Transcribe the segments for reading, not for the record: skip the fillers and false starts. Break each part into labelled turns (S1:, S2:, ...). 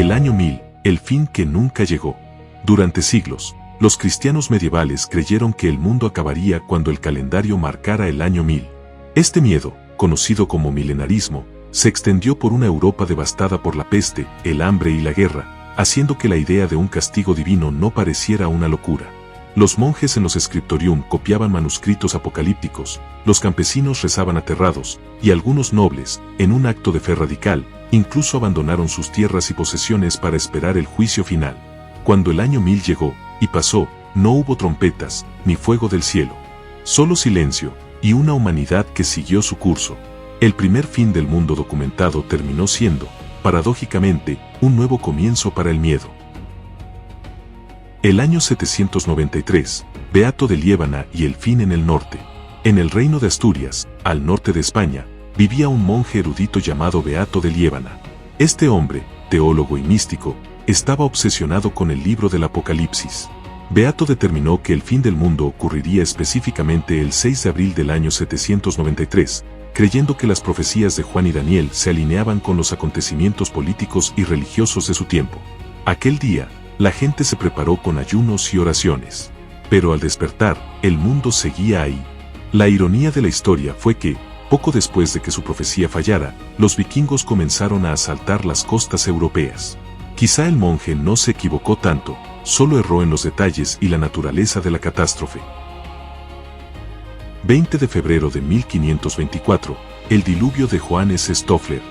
S1: El año 1000, el fin que nunca llegó. Durante siglos, los cristianos medievales creyeron que el mundo acabaría cuando el calendario marcara el año 1000. Este miedo, conocido como milenarismo, se extendió por una Europa devastada por la peste, el hambre y la guerra, haciendo que la idea de un castigo divino no pareciera una locura. Los monjes en los scriptorium copiaban manuscritos apocalípticos, los campesinos rezaban aterrados, y algunos nobles, en un acto de fe radical, incluso abandonaron sus tierras y posesiones para esperar el juicio final. Cuando el año 1000 llegó, y pasó, no hubo trompetas, ni fuego del cielo. Solo silencio, y una humanidad que siguió su curso. El primer fin del mundo documentado terminó siendo, paradójicamente, un nuevo comienzo para el miedo. El año 793, Beato de Liébana y el fin en el norte. En el reino de Asturias, al norte de España, vivía un monje erudito llamado Beato de Liébana. Este hombre, teólogo y místico, estaba obsesionado con el libro del Apocalipsis. Beato determinó que el fin del mundo ocurriría específicamente el 6 de abril del año 793, creyendo que las profecías de Juan y Daniel se alineaban con los acontecimientos políticos y religiosos de su tiempo. Aquel día, la gente se preparó con ayunos y oraciones. Pero al despertar, el mundo seguía ahí. La ironía de la historia fue que, poco después de que su profecía fallara, los vikingos comenzaron a asaltar las costas europeas. Quizá el monje no se equivocó tanto, solo erró en los detalles y la naturaleza de la catástrofe. 20 de febrero de 1524, el diluvio de Johannes Stoffler.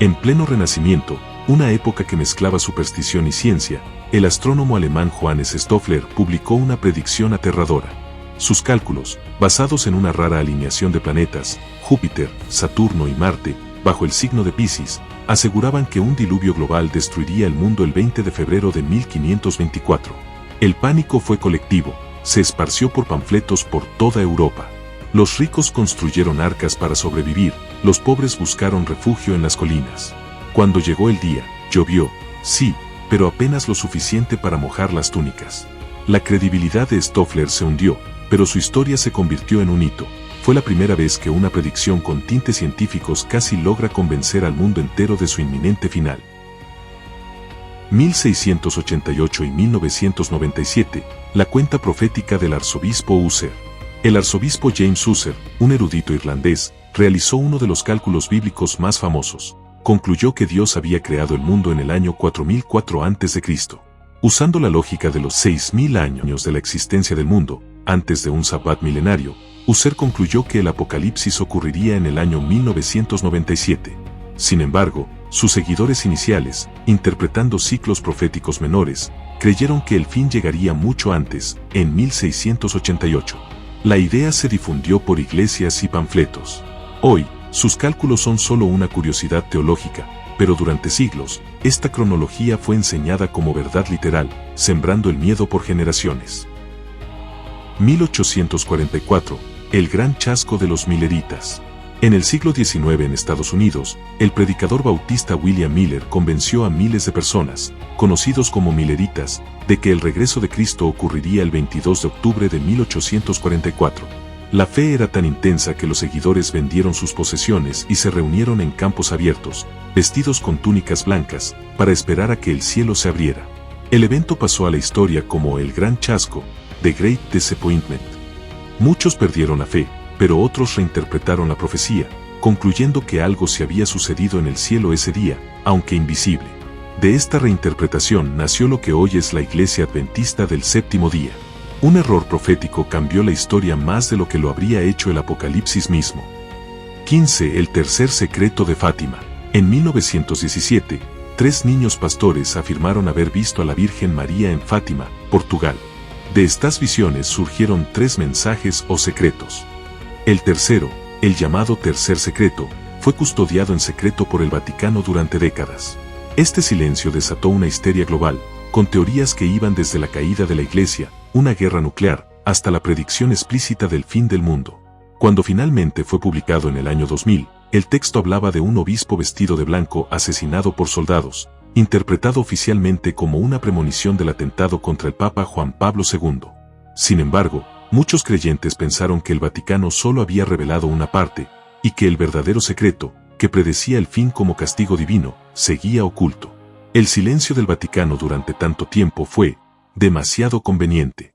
S1: En pleno Renacimiento, una época que mezclaba superstición y ciencia, el astrónomo alemán Johannes Stoffler publicó una predicción aterradora. Sus cálculos, basados en una rara alineación de planetas, Júpiter, Saturno y Marte, bajo el signo de Piscis, aseguraban que un diluvio global destruiría el mundo el 20 de febrero de 1524. El pánico fue colectivo, se esparció por panfletos por toda Europa. Los ricos construyeron arcas para sobrevivir, los pobres buscaron refugio en las colinas. Cuando llegó el día, llovió, sí, pero apenas lo suficiente para mojar las túnicas. La credibilidad de Stoffler se hundió, pero su historia se convirtió en un hito. Fue la primera vez que una predicción con tintes científicos casi logra convencer al mundo entero de su inminente final. 1688 y 1997, la cuenta profética del arzobispo Husser. El arzobispo James Husser, un erudito irlandés, realizó uno de los cálculos bíblicos más famosos. Concluyó que Dios había creado el mundo en el año 4004 a.C. Usando la lógica de los 6000 años de la existencia del mundo, antes de un sabbat milenario, Husser concluyó que el apocalipsis ocurriría en el año 1997. Sin embargo, sus seguidores iniciales, interpretando ciclos proféticos menores, creyeron que el fin llegaría mucho antes, en 1688. La idea se difundió por iglesias y panfletos. Hoy, sus cálculos son solo una curiosidad teológica, pero durante siglos, esta cronología fue enseñada como verdad literal, sembrando el miedo por generaciones. 1844, el gran chasco de los mileritas. En el siglo XIX en Estados Unidos, el predicador bautista William Miller convenció a miles de personas, conocidos como mileritas, de que el regreso de Cristo ocurriría el 22 de octubre de 1844. La fe era tan intensa que los seguidores vendieron sus posesiones y se reunieron en campos abiertos, vestidos con túnicas blancas, para esperar a que el cielo se abriera. El evento pasó a la historia como el Gran Chasco, The Great Disappointment. Muchos perdieron la fe, pero otros reinterpretaron la profecía, concluyendo que algo se había sucedido en el cielo ese día, aunque invisible. De esta reinterpretación nació lo que hoy es la Iglesia Adventista del Séptimo Día. Un error profético cambió la historia más de lo que lo habría hecho el Apocalipsis mismo. 15. El tercer secreto de Fátima. En 1917, 3 niños pastores afirmaron haber visto a la Virgen María en Fátima, Portugal. De estas visiones surgieron 3 mensajes o secretos. El tercero, el llamado tercer secreto, fue custodiado en secreto por el Vaticano durante décadas. Este silencio desató una histeria global, con teorías que iban desde la caída de la Iglesia, una guerra nuclear, hasta la predicción explícita del fin del mundo. Cuando finalmente fue publicado en el año 2000, el texto hablaba de un obispo vestido de blanco asesinado por soldados, interpretado oficialmente como una premonición del atentado contra el Papa Juan Pablo II. Sin embargo, muchos creyentes pensaron que el Vaticano solo había revelado una parte, y que el verdadero secreto, que predecía el fin como castigo divino, seguía oculto. El silencio del Vaticano durante tanto tiempo fue demasiado conveniente.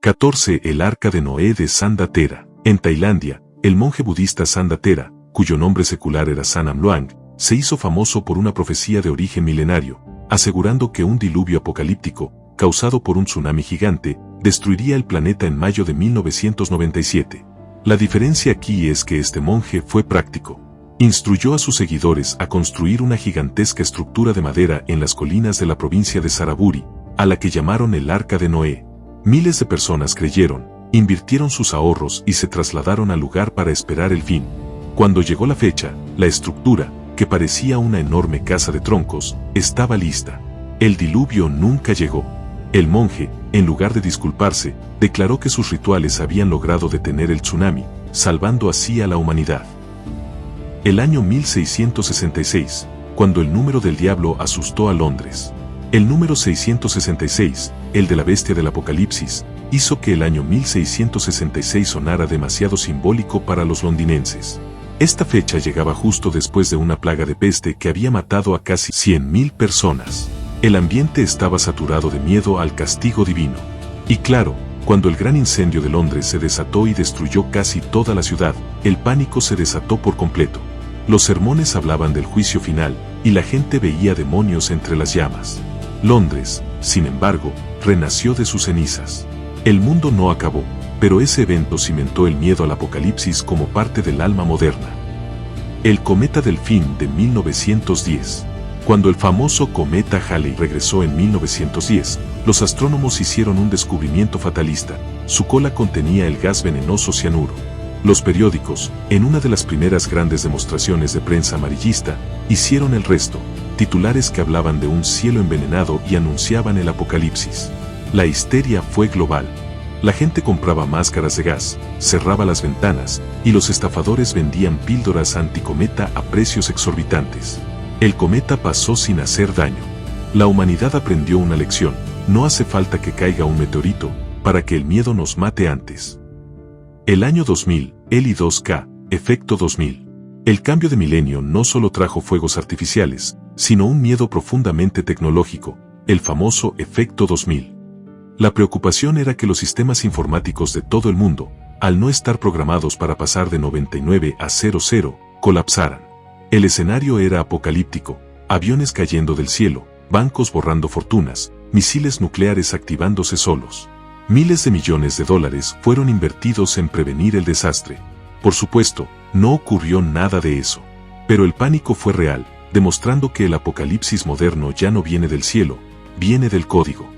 S1: 14. El Arca de Noé de Sandatera. En Tailandia, el monje budista Sandatera, cuyo nombre secular era Sanam Luang, se hizo famoso por una profecía de origen milenario, asegurando que un diluvio apocalíptico, causado por un tsunami gigante, destruiría el planeta en mayo de 1997. La diferencia aquí es que este monje fue práctico. Instruyó a sus seguidores a construir una gigantesca estructura de madera en las colinas de la provincia de Saraburi, a la que llamaron el Arca de Noé. Miles de personas creyeron, invirtieron sus ahorros y se trasladaron al lugar para esperar el fin. Cuando llegó la fecha, la estructura, que parecía una enorme casa de troncos, estaba lista. El diluvio nunca llegó. El monje, en lugar de disculparse, declaró que sus rituales habían logrado detener el tsunami, salvando así a la humanidad. El año 1666, cuando el número del diablo asustó a Londres. El número 666, el de la bestia del Apocalipsis, hizo que el año 1666 sonara demasiado simbólico para los londinenses. Esta fecha llegaba justo después de una plaga de peste que había matado a casi 100.000 personas. El ambiente estaba saturado de miedo al castigo divino. Y claro, cuando el gran incendio de Londres se desató y destruyó casi toda la ciudad, el pánico se desató por completo. Los sermones hablaban del juicio final, y la gente veía demonios entre las llamas. Londres, sin embargo, renació de sus cenizas. El mundo no acabó, pero ese evento cimentó el miedo al apocalipsis como parte del alma moderna. El cometa Delfín de 1910. Cuando el famoso cometa Halley regresó en 1910, los astrónomos hicieron un descubrimiento fatalista. Su cola contenía el gas venenoso cianuro. Los periódicos, en una de las primeras grandes demostraciones de prensa amarillista, hicieron el resto, titulares que hablaban de un cielo envenenado y anunciaban el apocalipsis. La histeria fue global. La gente compraba máscaras de gas, cerraba las ventanas, y los estafadores vendían píldoras anticometa a precios exorbitantes. El cometa pasó sin hacer daño. La humanidad aprendió una lección: no hace falta que caiga un meteorito para que el miedo nos mate antes. El año 2000, el I2K, efecto 2000. El cambio de milenio no solo trajo fuegos artificiales, sino un miedo profundamente tecnológico, el famoso efecto 2000. La preocupación era que los sistemas informáticos de todo el mundo, al no estar programados para pasar de 99 a 00, colapsaran. El escenario era apocalíptico: aviones cayendo del cielo, bancos borrando fortunas, misiles nucleares activándose solos. Miles de millones de dólares fueron invertidos en prevenir el desastre. Por supuesto, no ocurrió nada de eso. Pero el pánico fue real, demostrando que el apocalipsis moderno ya no viene del cielo, viene del código.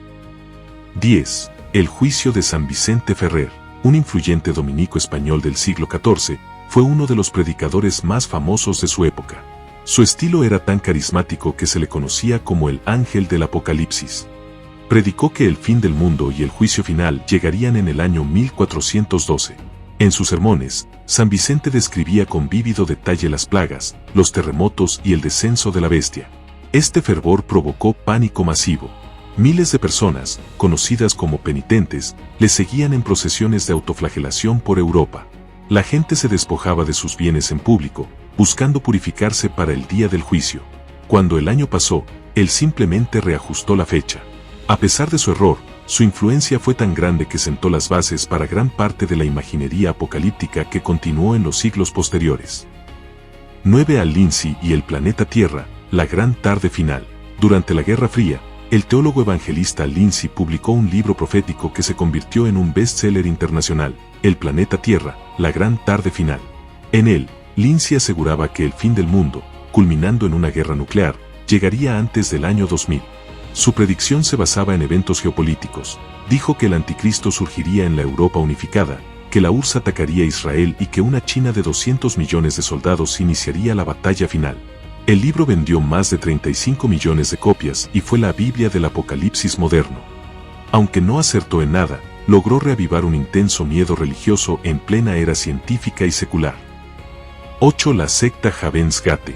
S1: 10. El juicio de San Vicente Ferrer. Un influyente dominico español del siglo XIV, fue uno de los predicadores más famosos de su época. Su estilo era tan carismático que se le conocía como el ángel del apocalipsis. Predicó que el fin del mundo y el juicio final llegarían en el año 1412. En sus sermones, San Vicente describía con vívido detalle las plagas, los terremotos y el descenso de la bestia. Este fervor provocó pánico masivo. Miles de personas, conocidas como penitentes, le seguían en procesiones de autoflagelación por Europa. La gente se despojaba de sus bienes en público, buscando purificarse para el día del juicio. Cuando el año pasó, él simplemente reajustó la fecha. A pesar de su error, su influencia fue tan grande que sentó las bases para gran parte de la imaginería apocalíptica que continuó en los siglos posteriores. 9. Al Lindsay y el planeta Tierra, la gran tarde final. Durante la Guerra Fría, el teólogo evangelista Lindsay publicó un libro profético que se convirtió en un bestseller internacional, El planeta Tierra, la gran tarde final. En él, Lindsay aseguraba que el fin del mundo, culminando en una guerra nuclear, llegaría antes del año 2000. Su predicción se basaba en eventos geopolíticos. Dijo que el anticristo surgiría en la Europa unificada, que la URSS atacaría a Israel y que una China de 200 millones de soldados iniciaría la batalla final. El libro vendió más de 35 millones de copias y fue la Biblia del apocalipsis moderno. Aunque no acertó en nada, logró reavivar un intenso miedo religioso en plena era científica y secular. 8. La secta Heaven's Gate.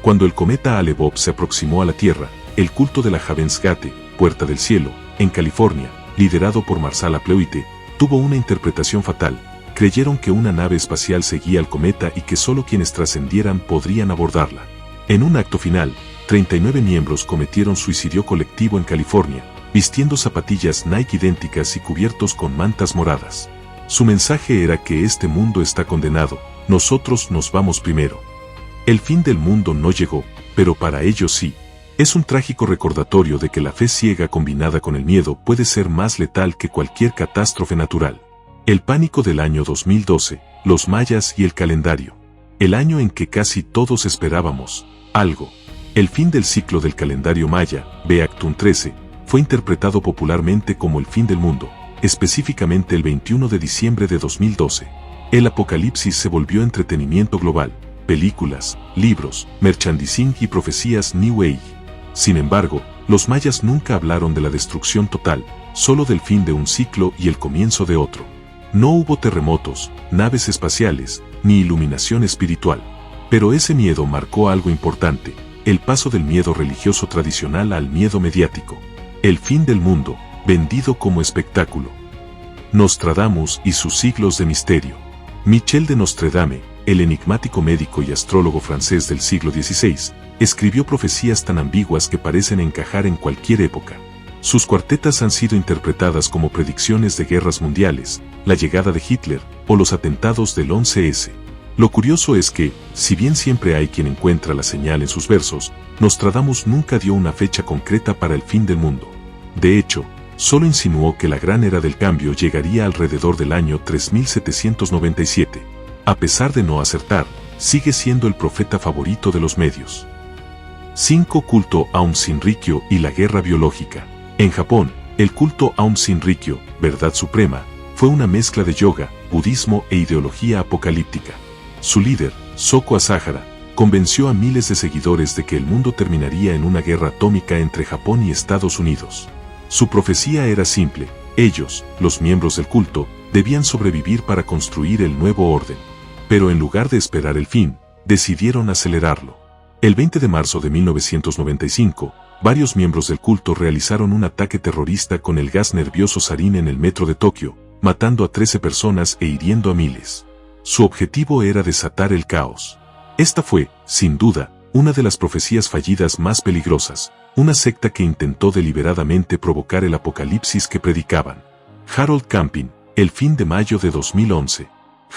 S1: Cuando el cometa Alebop se aproximó a la Tierra, el culto de la Heaven's Gate, Puerta del Cielo, en California, liderado por Marshall Applewhite, tuvo una interpretación fatal. Creyeron que una nave espacial seguía al cometa y que solo quienes trascendieran podrían abordarla. En un acto final, 39 miembros cometieron suicidio colectivo en California, vistiendo zapatillas Nike idénticas y cubiertos con mantas moradas. Su mensaje era que este mundo está condenado, nosotros nos vamos primero. El fin del mundo no llegó, pero para ellos sí. Es un trágico recordatorio de que la fe ciega combinada con el miedo puede ser más letal que cualquier catástrofe natural. El pánico del año 2012, los mayas y el calendario. El año en que casi todos esperábamos algo. El fin del ciclo del calendario maya, Beactun 13, fue interpretado popularmente como el fin del mundo, específicamente el 21 de diciembre de 2012. El apocalipsis se volvió entretenimiento global, películas, libros, merchandising y profecías New Age. Sin embargo, los mayas nunca hablaron de la destrucción total, solo del fin de un ciclo y el comienzo de otro. No hubo terremotos, naves espaciales, ni iluminación espiritual. Pero ese miedo marcó algo importante, el paso del miedo religioso tradicional al miedo mediático. El fin del mundo, vendido como espectáculo. Nostradamus y sus siglos de misterio. Michel de Nostredame, el enigmático médico y astrólogo francés del siglo XVI, escribió profecías tan ambiguas que parecen encajar en cualquier época. Sus cuartetas han sido interpretadas como predicciones de guerras mundiales, la llegada de Hitler o los atentados del 11S. Lo curioso es que, si bien siempre hay quien encuentra la señal en sus versos, Nostradamus nunca dio una fecha concreta para el fin del mundo. De hecho, solo insinuó que la gran era del cambio llegaría alrededor del año 3797. A pesar de no acertar, sigue siendo el profeta favorito de los medios. 5. Culto Aum Shinrikyo y la guerra biológica. En Japón, el culto Aum Shinrikyo, verdad suprema, fue una mezcla de yoga, budismo e ideología apocalíptica. Su líder, Soko Asahara, convenció a miles de seguidores de que el mundo terminaría en una guerra atómica entre Japón y Estados Unidos. Su profecía era simple: ellos, los miembros del culto, debían sobrevivir para construir el nuevo orden. Pero en lugar de esperar el fin, decidieron acelerarlo. El 20 de marzo de 1995, varios miembros del culto realizaron un ataque terrorista con el gas nervioso sarín en el metro de Tokio, matando a 13 personas e hiriendo a miles. Su objetivo era desatar el caos. Esta fue, sin duda, una de las profecías fallidas más peligrosas, una secta que intentó deliberadamente provocar el apocalipsis que predicaban. Harold Camping, el fin de mayo de 2011.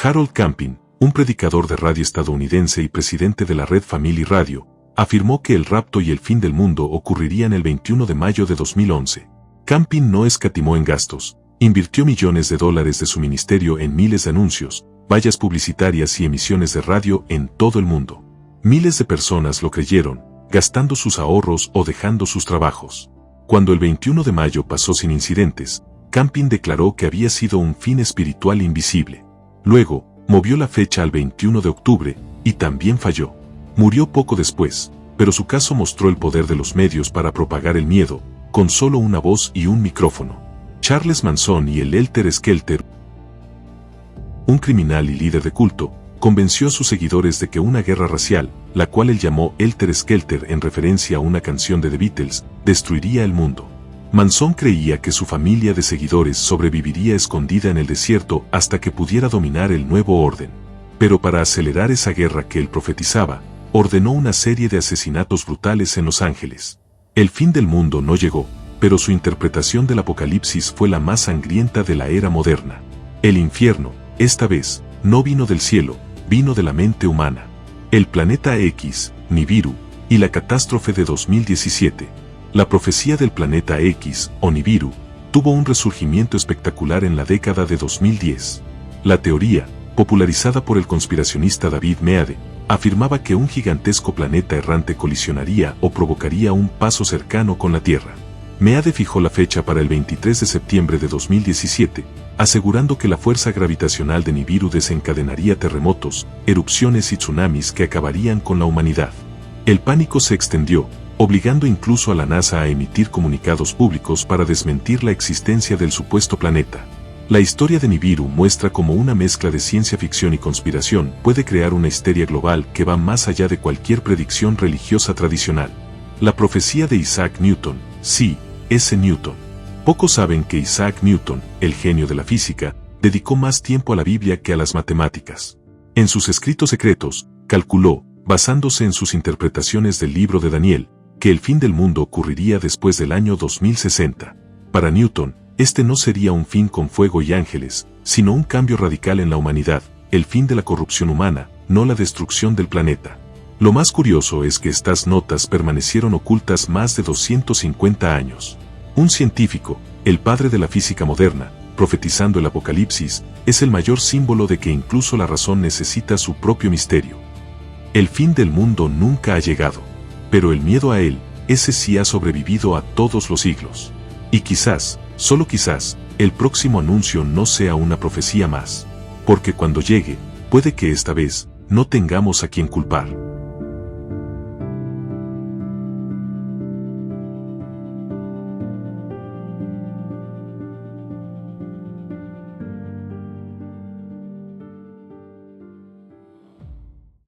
S1: Harold Camping, un predicador de radio estadounidense y presidente de la red Family Radio, afirmó que el rapto y el fin del mundo ocurrirían el 21 de mayo de 2011. Camping no escatimó en gastos, invirtió millones de dólares de su ministerio en miles de anuncios, vallas publicitarias y emisiones de radio en todo el mundo. Miles de personas lo creyeron, gastando sus ahorros o dejando sus trabajos. Cuando el 21 de mayo pasó sin incidentes, Camping declaró que había sido un fin espiritual invisible. Luego, movió la fecha al 21 de octubre, y también falló. Murió poco después, pero su caso mostró el poder de los medios para propagar el miedo, con solo una voz y un micrófono. Charles Manson y el Helter Skelter, un criminal y líder de culto, convenció a sus seguidores de que una guerra racial, la cual él llamó Helter Skelter en referencia a una canción de The Beatles, destruiría el mundo. Manson creía que su familia de seguidores sobreviviría escondida en el desierto hasta que pudiera dominar el nuevo orden. Pero para acelerar esa guerra que él profetizaba, ordenó una serie de asesinatos brutales en Los Ángeles. El fin del mundo no llegó, pero su interpretación del apocalipsis fue la más sangrienta de la era moderna. El infierno, esta vez, no vino del cielo, vino de la mente humana. El planeta X, Nibiru, y la catástrofe de 2017. La profecía del planeta X, o Nibiru, tuvo un resurgimiento espectacular en la década de 2010. La teoría, popularizada por el conspiracionista David Meade, afirmaba que un gigantesco planeta errante colisionaría o provocaría un paso cercano con la Tierra. Meade fijó la fecha para el 23 de septiembre de 2017, asegurando que la fuerza gravitacional de Nibiru desencadenaría terremotos, erupciones y tsunamis que acabarían con la humanidad. El pánico se extendió, obligando incluso a la NASA a emitir comunicados públicos para desmentir la existencia del supuesto planeta. La historia de Nibiru muestra cómo una mezcla de ciencia ficción y conspiración puede crear una histeria global que va más allá de cualquier predicción religiosa tradicional. La profecía de Isaac Newton, C.S. Newton. Pocos saben que Isaac Newton, el genio de la física, dedicó más tiempo a la Biblia que a las matemáticas. En sus escritos secretos, calculó, basándose en sus interpretaciones del libro de Daniel, que el fin del mundo ocurriría después del año 2060. Para Newton, este no sería un fin con fuego y ángeles, sino un cambio radical en la humanidad, el fin de la corrupción humana, no la destrucción del planeta. Lo más curioso es que estas notas permanecieron ocultas más de 250 años. Un científico, el padre de la física moderna, profetizando el apocalipsis, es el mayor símbolo de que incluso la razón necesita su propio misterio. El fin del mundo nunca ha llegado, pero el miedo a él, ese sí ha sobrevivido a todos los siglos. Y quizás, solo quizás, el próximo anuncio no sea una profecía más. Porque cuando llegue, puede que esta vez, no tengamos a quien culpar.